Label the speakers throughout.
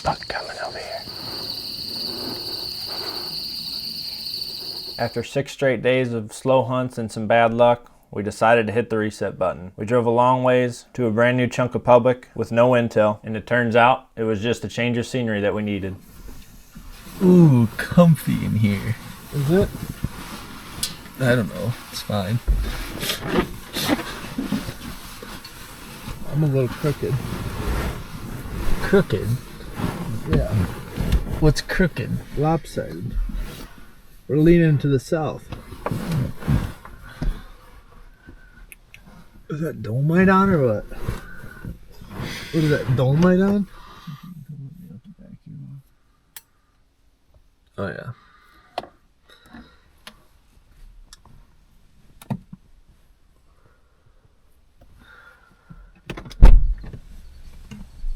Speaker 1: Buck coming over here. After 6 straight days of slow hunts and some bad luck, we decided to hit the reset button. We drove a long ways to a brand new chunk of public with no intel, and it turns out it was just a change of scenery that we needed.
Speaker 2: Ooh, comfy in here.
Speaker 3: Is it?
Speaker 2: I don't know. It's fine.
Speaker 3: I'm a little crooked.
Speaker 2: Crooked?
Speaker 3: Yeah.
Speaker 2: What's crooked?
Speaker 3: Lopsided. We're leaning to the south. Is that dolomite on or what? What is that, dolomite on?
Speaker 2: Oh, yeah.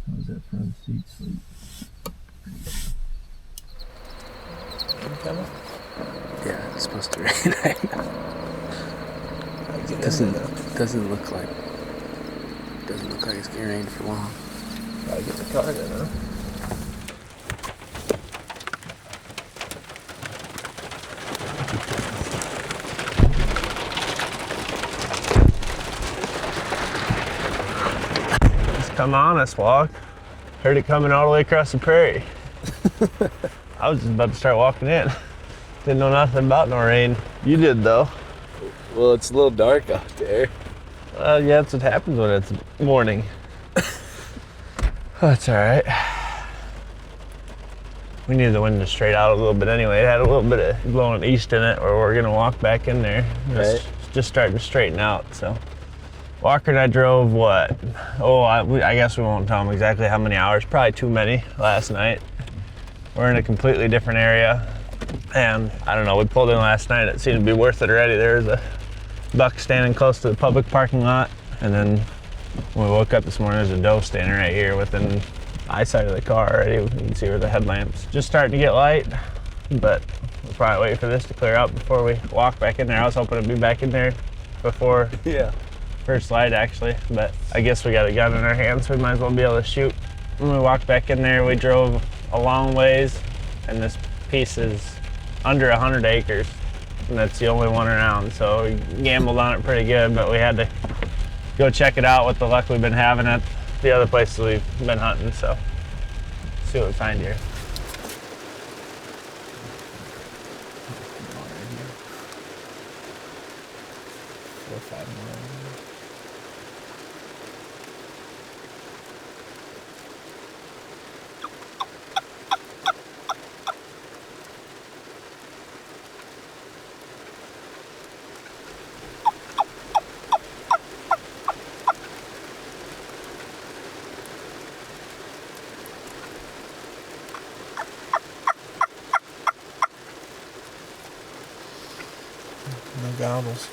Speaker 2: How's that front seat sleep? Yeah, it's supposed to rain right now. Doesn't look like it's gonna rain for long.
Speaker 3: Gotta get the car then, huh?
Speaker 1: Come on, us walk. Heard it coming all the way across the prairie. I was just about to start walking in. Didn't know nothing about no rain. You did though.
Speaker 2: Well, it's a little dark out there.
Speaker 1: Yeah, that's what happens when it's morning. That's all right. We needed the wind to straight out a little bit anyway. It had a little bit of blowing east in it, or we're gonna walk back in there. It's just starting to straighten out, so. Walker and I drove what? Oh, I guess we won't tell them exactly how many hours. Probably too many last night. We're in a completely different area. And I don't know, we pulled in last night. It seemed to be worth it already. There was a buck standing close to the public parking lot. And then when we woke up this morning, there's a doe standing right here within eyesight of the car already. You can see where the headlamps just starting to get light. But we'll probably wait for this to clear up before we walk back in there. I was hoping to be back in there before first light actually, but I guess we got a gun in our hands, so we might as well be able to shoot. When we walked back in there, we drove a long ways, and this piece is under 100 acres, and that's the only one around, so we gambled on it pretty good, but we had to go check it out with the luck we've been having at the other places we've been hunting, so see what we find here.
Speaker 3: No gobbles.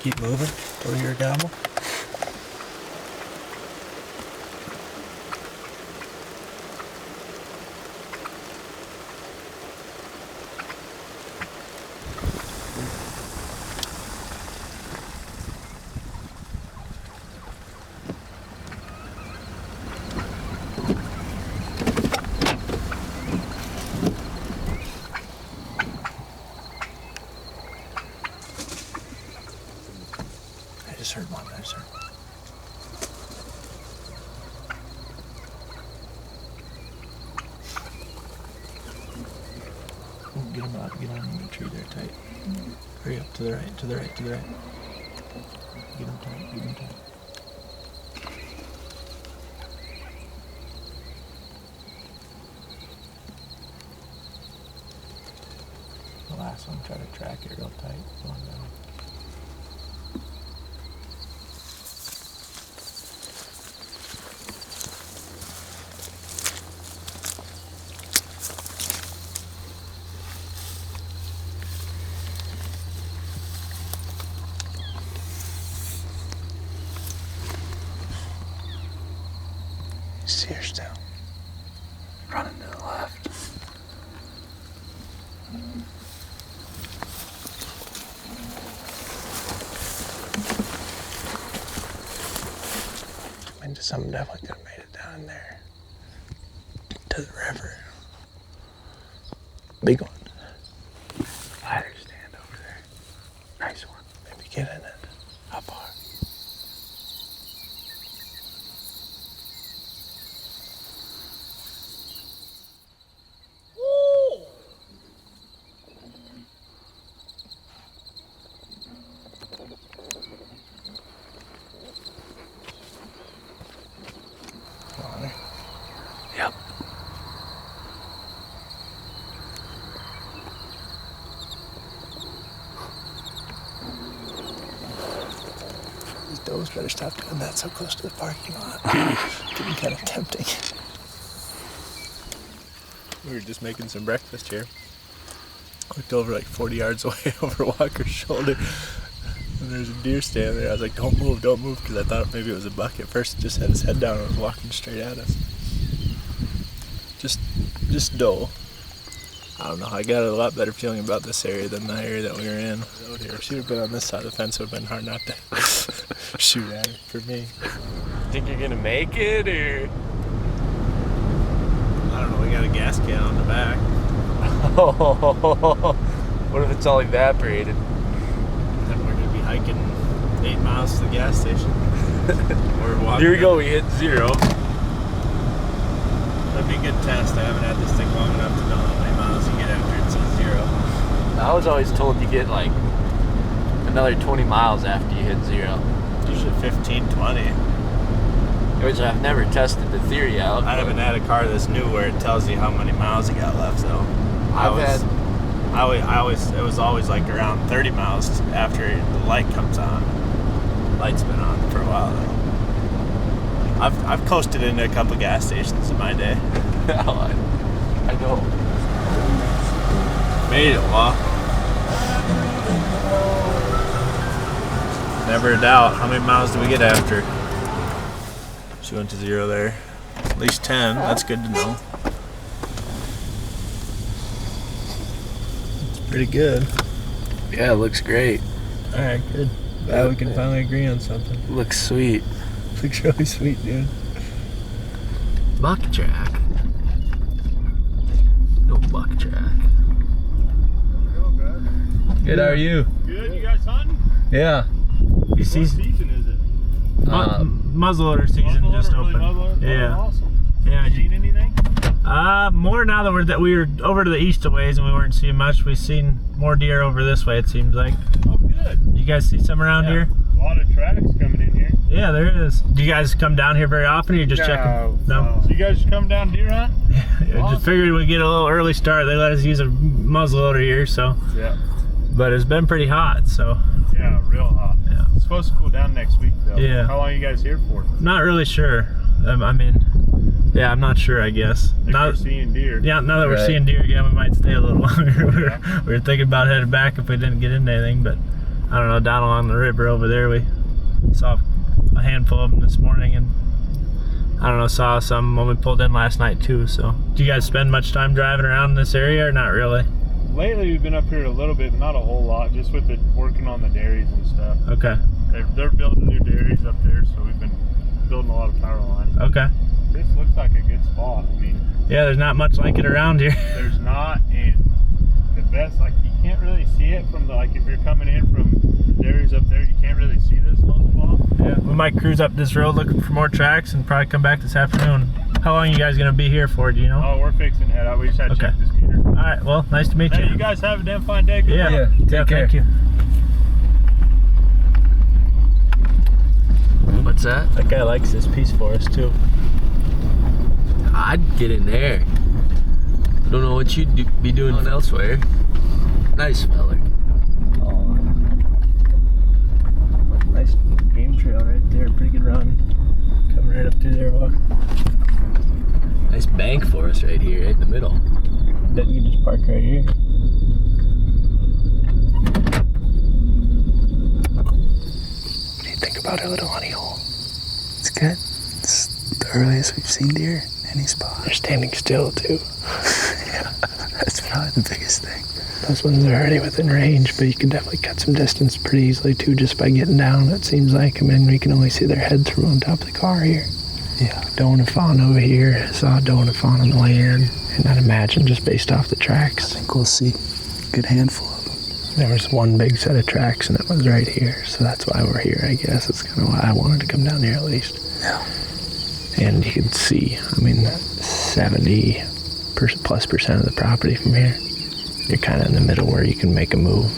Speaker 3: Keep moving till you hear a gobble. I just heard one. Get him out. Get on the tree there tight. Hurry up. To the right. To the right. To the right. Get him tight. Get him tight. The last one, try to track it real tight. Go on down.
Speaker 1: Steer still. Running to the left. I mean, someone definitely could have made it down in there.
Speaker 3: to the river. Big one.
Speaker 1: Ladder stand over there. Nice one.
Speaker 3: Maybe get in it. How far? Water.
Speaker 1: Yep.
Speaker 3: These does better stop doing that so close to the parking lot. Getting kind of tempting. We were just making some breakfast here. Looked over like 40 yards away over Walker's shoulder. And there's a deer standing there. I was like, don't move, because I thought maybe it was a buck. At first, it just had his head down and was walking straight at us. Just doe. I don't know. I got a lot better feeling about this area than the area that we were in. Out here. If she would have been on this side of the fence, it would have been hard not to shoot at her for me.
Speaker 1: Think you're gonna make it, or?
Speaker 3: I don't know. We got a gas can on the back.
Speaker 1: What if it's all evaporated?
Speaker 3: Then we're gonna be hiking 8 miles to the gas station. We're walking.
Speaker 1: Here we go. We hit 0.
Speaker 3: That'd be a good test. I haven't had this thing long enough to know how many miles you get after it says 0.
Speaker 1: I was always told you get like another 20 miles after you hit 0.
Speaker 3: Usually 15, 20.
Speaker 1: Which I've never tested the theory out.
Speaker 3: I haven't had a car that's new where it tells you how many miles you got left though. It was always like around 30 miles after the light comes on. Light's been on for a while though. I've coasted into a couple gas stations in my day.
Speaker 1: I know.
Speaker 3: Made it, well. Never a doubt. How many miles do we get after? She went to 0 there. At least 10. That's good to know. It's pretty good.
Speaker 2: Yeah, it looks great.
Speaker 3: All right, good. Glad we can finally agree on something.
Speaker 2: Looks sweet.
Speaker 3: Looks really sweet, dude.
Speaker 1: Buck track. No buck track.
Speaker 3: Good, how are you?
Speaker 4: Good, you guys hunting?
Speaker 3: Yeah.
Speaker 4: What season is it?
Speaker 3: Muzzleloader season just
Speaker 4: Muzzleloader,
Speaker 3: opened.
Speaker 4: muzzleloader?
Speaker 3: Yeah.
Speaker 4: Oh, awesome.
Speaker 3: Yeah.
Speaker 4: You seen anything?
Speaker 3: More now that we were over to the east a ways and we weren't seeing much. We've seen more deer over this way, it seems like.
Speaker 4: Oh, good.
Speaker 3: You guys see some around here?
Speaker 4: A lot of tracks coming in here.
Speaker 3: Yeah, there is. Do you guys come down here very often, or you just checking? No.
Speaker 4: So you guys come down deer hunt?
Speaker 3: I just figured we'd get a little early start. They let us use a muzzleloader here, so.
Speaker 4: Yeah.
Speaker 3: But it's been pretty hot, so.
Speaker 4: Yeah, real hot.
Speaker 3: Yeah.
Speaker 4: It's supposed to cool down next week, though.
Speaker 3: Yeah.
Speaker 4: How long are you guys here for?
Speaker 3: Not really sure. I mean, yeah, I'm not sure, I guess.
Speaker 4: If you're seeing deer.
Speaker 3: Yeah, now that we're
Speaker 2: Right.
Speaker 3: seeing deer again, we might stay a little longer.
Speaker 4: Yeah.
Speaker 3: we were thinking about heading back if we didn't get into anything, but I don't know, down along the river over there, we saw a handful of them this morning, and I don't know, saw some when we pulled in last night too. So, do you guys spend much time driving around in this area, or not really?
Speaker 4: Lately, we've been up here a little bit, but not a whole lot, just with working on the dairies and stuff.
Speaker 3: Okay.
Speaker 4: They're building new dairies up there, so we've been building a lot of power lines.
Speaker 3: Okay.
Speaker 4: This looks like a good spot. I mean,
Speaker 3: Yeah, there's not much like it around here.
Speaker 4: there's not, and the best, like, you can't really see it from the, like, if you're coming in from the dairies up there, you can't really see this low spot.
Speaker 3: Yeah, we might cruise up this road looking for more tracks and probably come back this afternoon. How long are you guys gonna be here for? Do you know?
Speaker 4: Oh, we're fixing to head out. We just had to check
Speaker 3: Okay.
Speaker 4: this meter.
Speaker 3: All right. Well, nice to meet
Speaker 4: Hey,
Speaker 3: you.
Speaker 4: you guys have a damn fine day. Good luck.
Speaker 3: Yeah.
Speaker 2: Take care.
Speaker 3: Thank you.
Speaker 1: What's that?
Speaker 3: That guy likes this piece for us too.
Speaker 1: I'd get in there. I don't know what you'd be doing elsewhere. Nice feller.
Speaker 3: Nice game trail right there. Pretty good run. Coming right up through there, walk.
Speaker 1: Nice bank for us right here, right in the middle.
Speaker 3: Bet you can just park right here.
Speaker 2: What do you think about our little honey hole? It's good. It's the earliest we've seen deer in any spot.
Speaker 3: They're standing still too.
Speaker 2: Yeah, that's probably the biggest thing.
Speaker 3: Those ones are already within range, but you can definitely cut some distance pretty easily too, just by getting down. It seems like. I mean, we can only see their heads from on top of the car here.
Speaker 2: Yeah.
Speaker 3: Doe and a fawn over here. I saw a doe and a fawn on the way in. And I'd imagine just based off the tracks.
Speaker 2: I think we'll see a good handful of them.
Speaker 3: There was one big set of tracks, and it was right here. So that's why we're here, I guess. That's kind of why I wanted to come down here at least.
Speaker 2: Yeah.
Speaker 3: And you can see, 70% plus of the property from here. You're kind of in the middle where you can make a move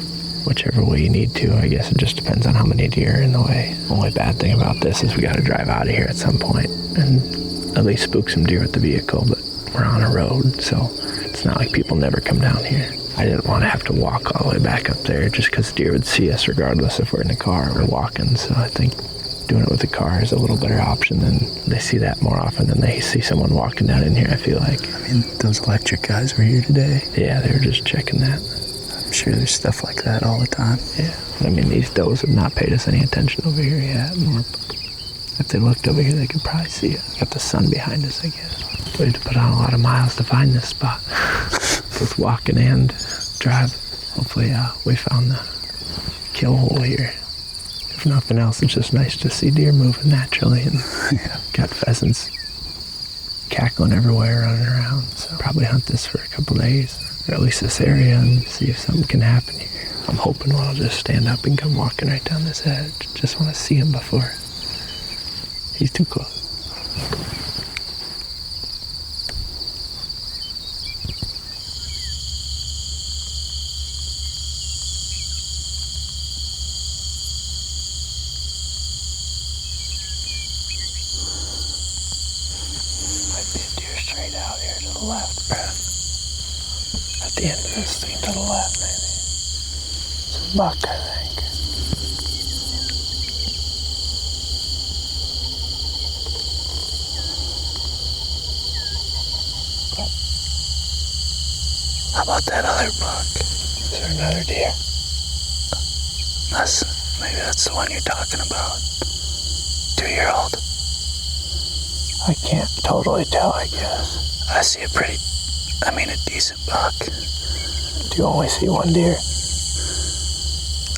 Speaker 3: whichever way you need to. I guess it just depends on how many deer are in the way. Only bad thing about this is we got to drive out of here at some point and at least spook some deer with the vehicle, but we're on a road, so it's not like people never come down here. I didn't want to have to walk all the way back up there just because deer would see us regardless if we're in a car or walking, so I think doing it with a car is a little better option. Than they see that more often than they see someone walking down in here, I feel like.
Speaker 2: Those electric guys were here today.
Speaker 3: Yeah, they were just checking that.
Speaker 2: I'm sure there's stuff like that all the time.
Speaker 3: Yeah, these does have not paid us any attention over here yet. If they looked over here, they could probably see it. Got the sun behind us, I guess. We had to put on a lot of miles to find this spot. Both walking and drive. Hopefully, we found the kill hole here. If nothing else, it's just nice to see deer moving naturally, and got pheasants cackling everywhere, running around. So probably hunt this for a couple days, or at least this area, and see if something can happen here. I'm hoping I'll just stand up and come walking right down this edge. Just want to see him before he's too close. Left, Brad. At the end of this thing to the left, maybe. It's a buck, I think.
Speaker 2: How about that other buck?
Speaker 3: Is there another deer?
Speaker 2: Maybe that's the one you're talking about. 2-year-old.
Speaker 3: I can't totally tell, I guess.
Speaker 2: I see a decent buck.
Speaker 3: Do you only see one deer?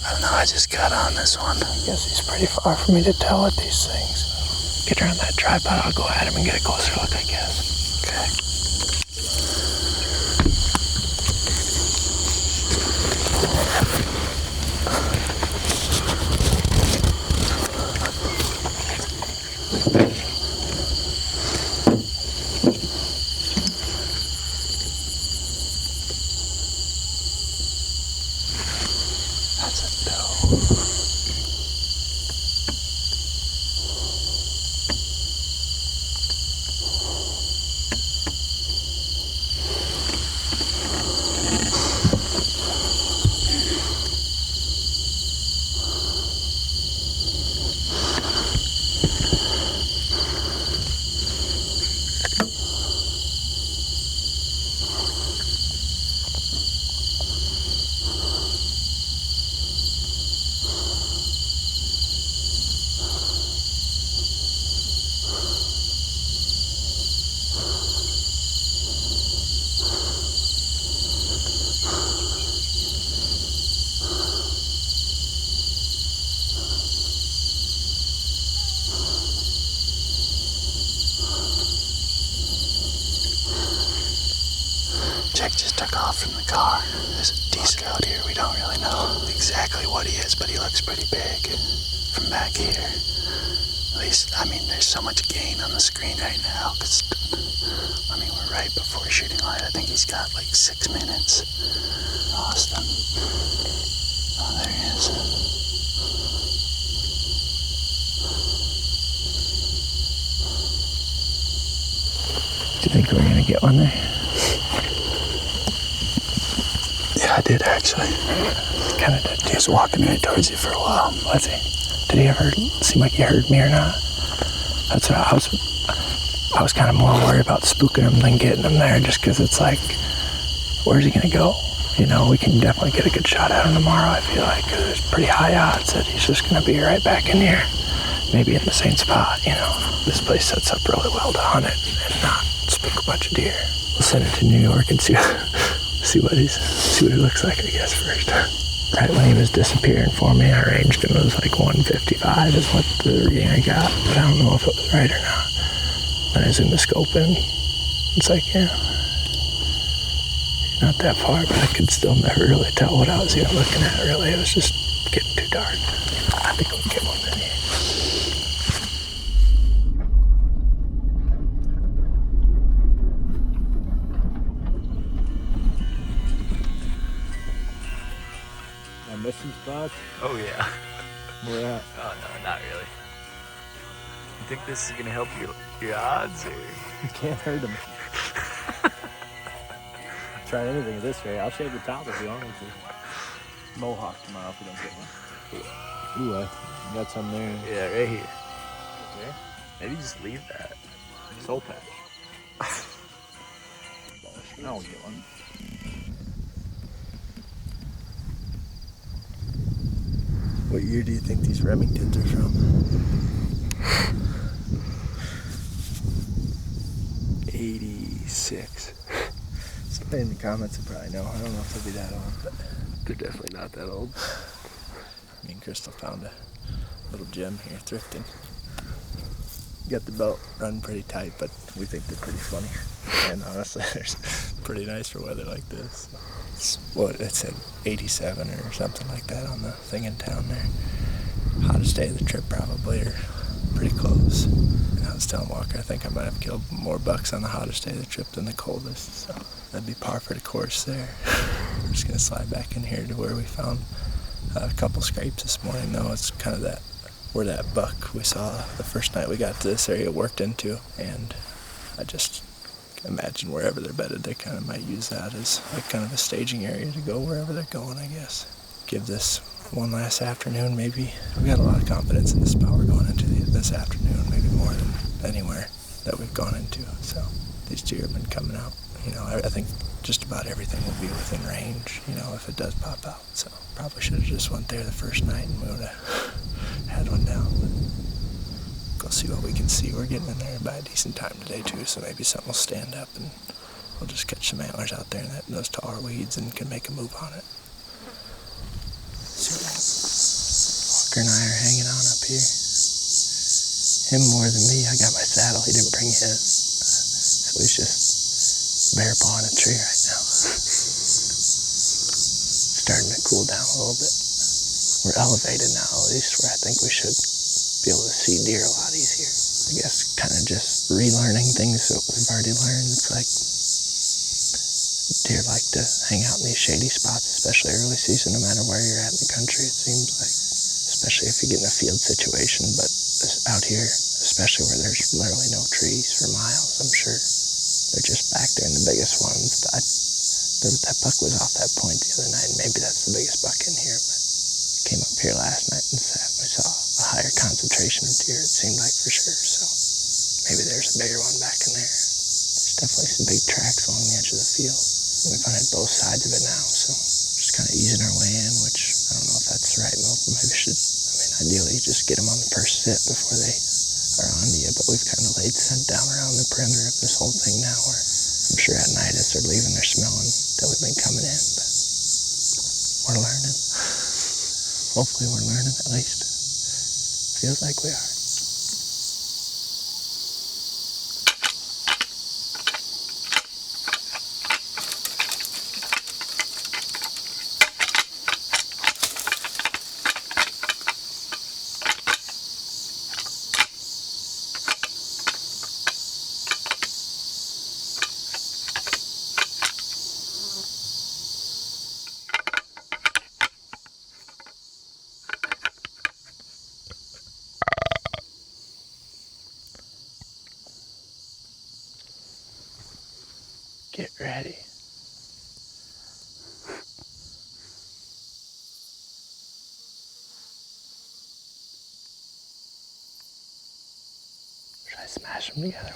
Speaker 2: I don't know, I just got on this one.
Speaker 3: I guess he's pretty far for me to tell with these things. Get around that tripod, I'll go at him and get a closer look, I guess.
Speaker 2: Okay. Jack just took off from the car. There's a decent out here. We don't really know exactly what he is, but he looks pretty big from back here. At least, there's so much gain on the screen right now because, we're right before shooting light. I think he's got like 6 minutes. Austin. Oh, there he is.
Speaker 3: Do you think we're gonna get one there?
Speaker 2: Yeah, I did actually.
Speaker 3: Kind of did.
Speaker 2: He was walking right towards you for a while.
Speaker 3: Was he? Did he ever seem like he heard me or not? That's what I was kind of more worried about spooking him than getting him there, just because it's like, where's he gonna go? We can definitely get a good shot at him tomorrow, I feel like, because there's pretty high odds that he's just gonna be right back in here. Maybe in the same spot, This place sets up really well to hunt it and not spook a bunch of deer. We'll send it to New York and see what he looks like, I guess, first. Right when he was disappearing for me, I arranged him. It was like 155 is what the reading I got, but I don't know if it was right or not.
Speaker 5: When I zoom the scope in, it's like, yeah, not that far, but I could still never really tell what I was even looking at, really. It was just getting too dark. I think we'll get one in here.
Speaker 3: Am I missing spots?
Speaker 6: Oh yeah.
Speaker 3: Where at?
Speaker 6: Oh no, not really. You think this is gonna help your odds, or?
Speaker 3: You can't hurt them. Try anything at this rate. I'll shave the top if you want me to. Mohawk tomorrow if we don't get one. Ooh, I got some there.
Speaker 6: Yeah, right here.
Speaker 3: There?
Speaker 6: Maybe just leave that.
Speaker 3: Soul patch. I won't get one.
Speaker 5: What year do you think these Remingtons are from? 86. Somebody in the comments will probably know. I don't know if they'll be that old, but they're definitely not that old. Me and Crystal found a little gem here thrifting. Got the belt run pretty tight, but we think they're pretty funny. And honestly, they're pretty nice for weather like this. It's what it said, 87 or something like that on the thing in town there. Hottest day of the trip probably, or pretty close. And I was telling Walker, I think I might have killed more bucks on the hottest day of the trip than the coldest. So that'd be par for the course there. We're just gonna slide back in here to where we found a couple scrapes this morning. Though it's kind of that where that buck we saw the first night we got to this area worked into, and I just imagine wherever they're bedded, they kind of might use that as like kind of a staging area to go wherever they're going, I guess. Give this one last afternoon, maybe. We got a lot of confidence in the spot we're going into this afternoon, maybe more than anywhere that we've gone into. So these deer have been coming out. You know, I think just about everything will be within range, you know, if it does pop out. So probably should have just went there the first night and we would have had one down. But go see what we can see. We're getting in there by a decent time today too, so maybe something will stand up and we'll just catch some antlers out there in those taller weeds and can make a move on it. Walker and I are hanging on up here. Him more than me. I got my saddle. He didn't bring his. So he's just bear pawing a tree right now. Starting to cool down a little bit. We're elevated now, at least, where I think we should be able to see deer a lot easier. I guess kind of just relearning things that we've already learned. It's like deer like to hang out in these shady spots, especially early season, no matter where you're at in the country, it seems like. Especially if you get in a field situation, but out here, especially where there's literally no trees for miles, I'm sure. They're just back there in the biggest ones. That buck was off that point the other night, and maybe that's the biggest buck in here, but came up here last night and sat. We saw a higher concentration of deer, it seemed like, for sure, so maybe there's a bigger one back in there. There's definitely some big tracks along the edge of the field. We've hunted both sides of it now, so just kind of easing our way in, which I don't know if that's the right move, but maybe ideally just get them on the first sit before they are on to you, but we've kind of laid scent down around the perimeter of this whole thing now, where I'm sure at night as they're leaving, they're smelling that we've been coming in, but we're learning. Hopefully we're learning at least. Feels like we are. Get ready. Should I smash them together?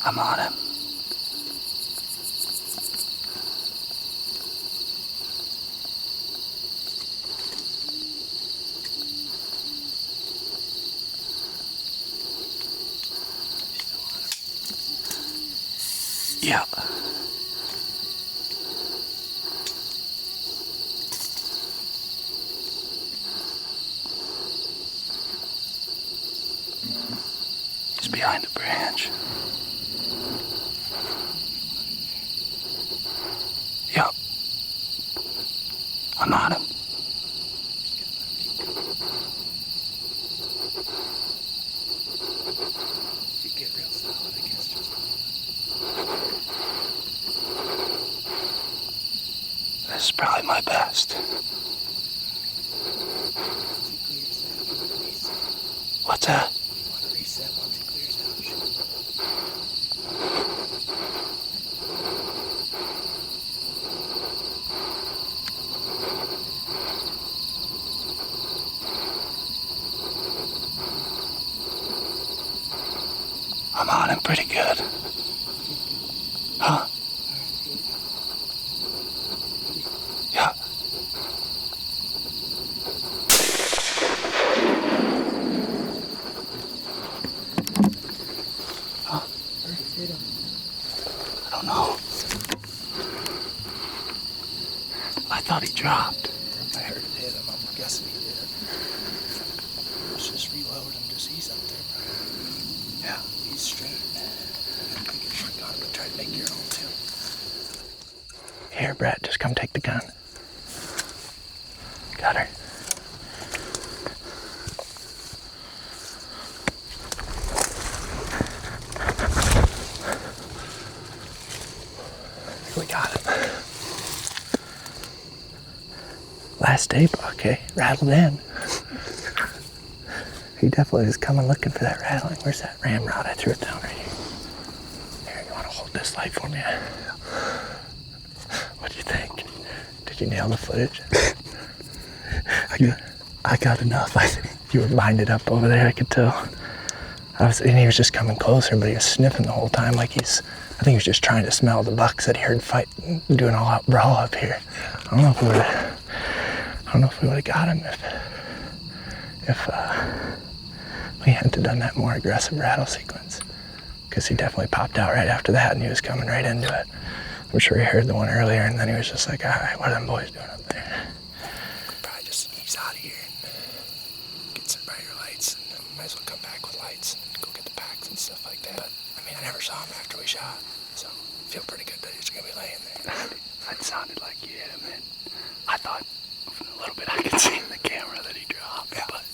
Speaker 2: I'm on him. Yeah. He's behind a branch. Yep. I'm on him. You get real solid, I guess. This is probably my best. What's that? I'm on him pretty good. Huh? Yeah. Huh? I don't know. I thought he dropped.
Speaker 5: I heard it hit him. I'm guessing he did. Let's just reload him. Just he's up there, bro.
Speaker 2: Yeah.
Speaker 5: He's straight. You can shoot on him and try to make your own too.
Speaker 2: Here, Brett, just come take the gun. Got her. We got him. Last day buck, eh? Rattled in. He definitely is coming looking for that rattling. Where's that ramrod? I threw it down right here. Here, you want to hold this light for me? What do you think? Did you nail the footage? I got enough. I think you were minded up over there. I could tell. And he was just coming closer, but he was sniffing the whole time, like I think he was just trying to smell the bucks that he heard fight, doing all out brawl up here. I don't know if we would have got him if we hadn't done that more aggressive rattle sequence, because he definitely popped out right after that, and he was coming right into it. I'm sure he heard the one earlier, and then he was just like, all right, what are them boys doing up there? Could probably just ease out of here and get some brighter lights, and then might as well come back with lights and go get the packs and stuff like that. But, I mean, I never saw him after we shot, so I feel pretty good that he's going to be laying there. That sounded like you hit him, and I thought from a little bit I could see in the camera that he dropped, yeah. But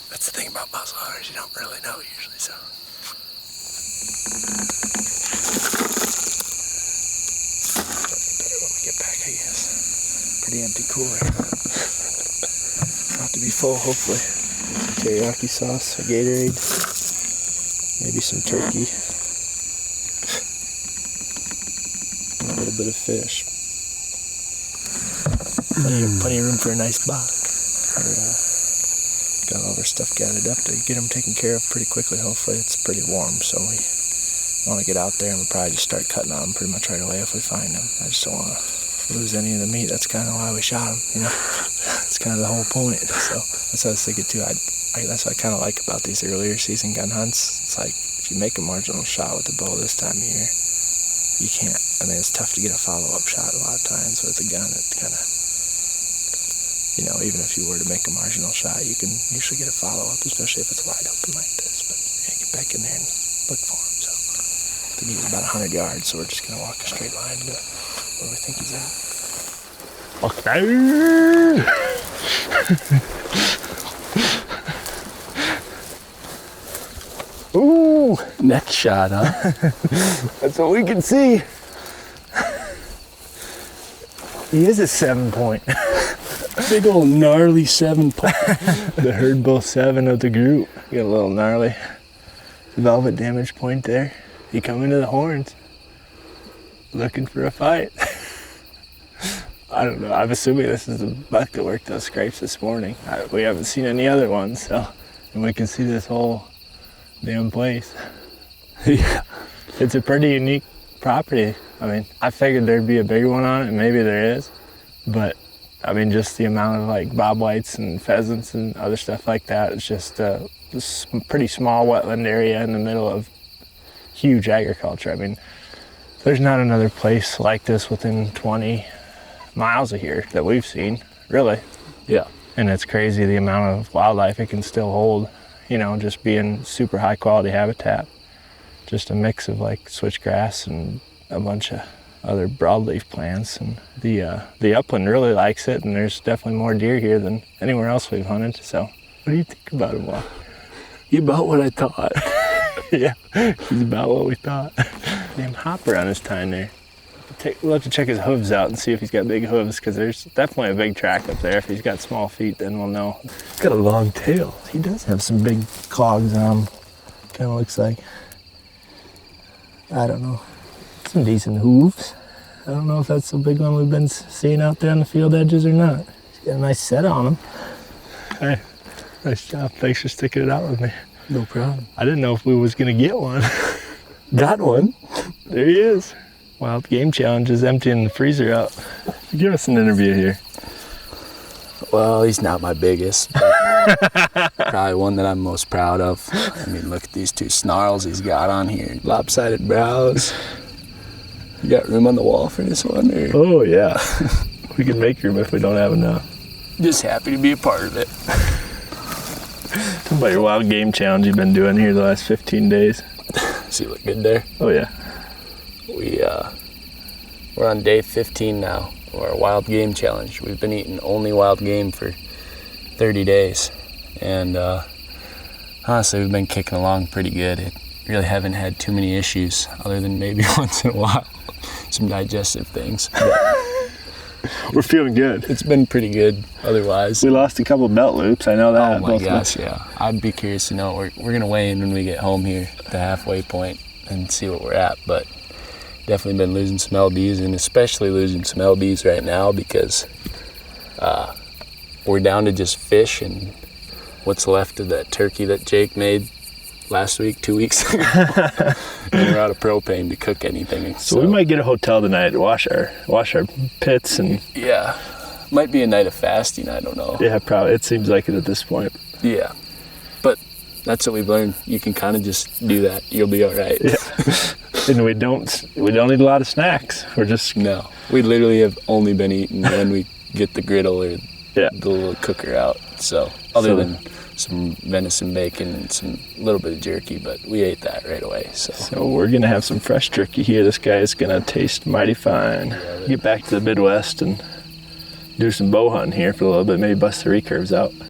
Speaker 2: that's the thing about muzzleloaders, you don't really know usually, so. Better when we get back, I guess. Pretty empty cooler. About to be full, hopefully. Teriyaki sauce, a Gatorade, maybe some turkey, and a little bit of fish. Plenty of room for a nice buck. Got all our stuff gathered up to get them taken care of pretty quickly. Hopefully it's pretty warm, so we want to get out there and we'll probably just start cutting on them pretty much right away if we find them. I just don't want to lose any of the meat. That's kind of why we shot them, you know. That's kind of the whole point. So that's what I was thinking too. That's what I kind of like about these earlier season gun hunts. It's like if you make a marginal shot with the bow this time of year, you can't. I mean, it's tough to get a follow-up shot a lot of times with a gun. It kind of, you know, even if you were to make a marginal shot, you can usually get a follow-up, especially if it's wide open like this. But you're going to get back in there and look for him. So I think he's about 100 yards, so we're just going to walk a straight line to where we think he's at. Okay. Ooh, neck shot, huh? That's what we can see. He is a 7-point. Big old gnarly 7-point. The herd bull 7 of the group. Got a little gnarly velvet damage point there. He coming to the horns, looking for a fight. I don't know. I'm assuming this is the buck that worked those scrapes this morning. We haven't seen any other ones, so and we can see this whole damn place. Yeah.
Speaker 5: It's a pretty unique property. I mean, I figured there'd be a bigger one on it, and maybe there is, but I mean, just the amount of like bobwhites and pheasants and other stuff like that, it's just a pretty small wetland area in the middle of huge agriculture. I mean, there's not another place like this within 20 miles of here that we've seen, really.
Speaker 3: Yeah.
Speaker 5: And it's crazy the amount of wildlife it can still hold, you know, just being super high quality habitat. Just a mix of like switchgrass and a bunch of other broadleaf plants. And the upland really likes it, and there's definitely more deer here than anywhere else we've hunted. So what do you think about him, Walt?
Speaker 3: You about what I thought.
Speaker 5: Yeah, he's about what we thought. Damn hopper on his tine there. We'll have to check his hooves out and see if he's got big hooves, because there's definitely a big track up there. If he's got small feet, then we'll know.
Speaker 3: He's got a long tail.
Speaker 5: He does have some big clogs on him. Kind of looks like, I don't know, some decent hooves. I don't know if that's the big one we've been seeing out there on the field edges or not. He's got a nice set on him. Hey, nice job. Thanks for sticking it out with me.
Speaker 3: No problem.
Speaker 5: I didn't know if we was gonna get one.
Speaker 3: Got one.
Speaker 5: There he is. Wild Game Challenge is emptying the freezer out. Give us an interview here.
Speaker 6: Well, he's not my biggest, but probably one that I'm most proud of. I mean, look at these two snarls he's got on here. Lopsided brows. You got room on the wall for this one? Or?
Speaker 5: Oh, yeah. We can make room if we don't have enough.
Speaker 6: Just happy to be a part of it.
Speaker 5: Tell me about your Wild Game Challenge you've been doing here the last 15 days.
Speaker 6: See, look good there?
Speaker 5: Oh, yeah.
Speaker 6: We're on day 15 now of our Wild Game Challenge. We've been eating only wild game for 30 days. And honestly, we've been kicking along pretty good. Really haven't had too many issues, other than maybe once in a while, some digestive things.
Speaker 5: We're feeling good.
Speaker 6: It's been pretty good otherwise.
Speaker 5: We lost a couple belt loops, I know that.
Speaker 6: Oh my gosh, yeah. I'd be curious to know. We're going to weigh in when we get home here, the halfway point, and see what we're at. But definitely been losing some lbs, and especially losing some lbs right now because we're down to just fish and what's left of that turkey that Jake made last week, 2 weeks ago. And we're out of propane to cook anything.
Speaker 5: So we might get a hotel tonight to wash our pits and...
Speaker 6: Yeah. Might be a night of fasting, I don't know.
Speaker 5: Yeah, probably. It seems like it at this point.
Speaker 6: Yeah. But that's what we've learned. You can kind of just do that. You'll be all right.
Speaker 5: Yeah. And we don't need a lot of snacks. We're just...
Speaker 6: No. We literally have only been eating when we get the griddle or the little cooker out. So other than some venison bacon and some little bit of jerky, but we ate that right away.
Speaker 5: So we're gonna have some fresh jerky here. This guy is gonna taste mighty fine. Get back to the Midwest and do some bow hunting here for a little bit, maybe bust the recurves out.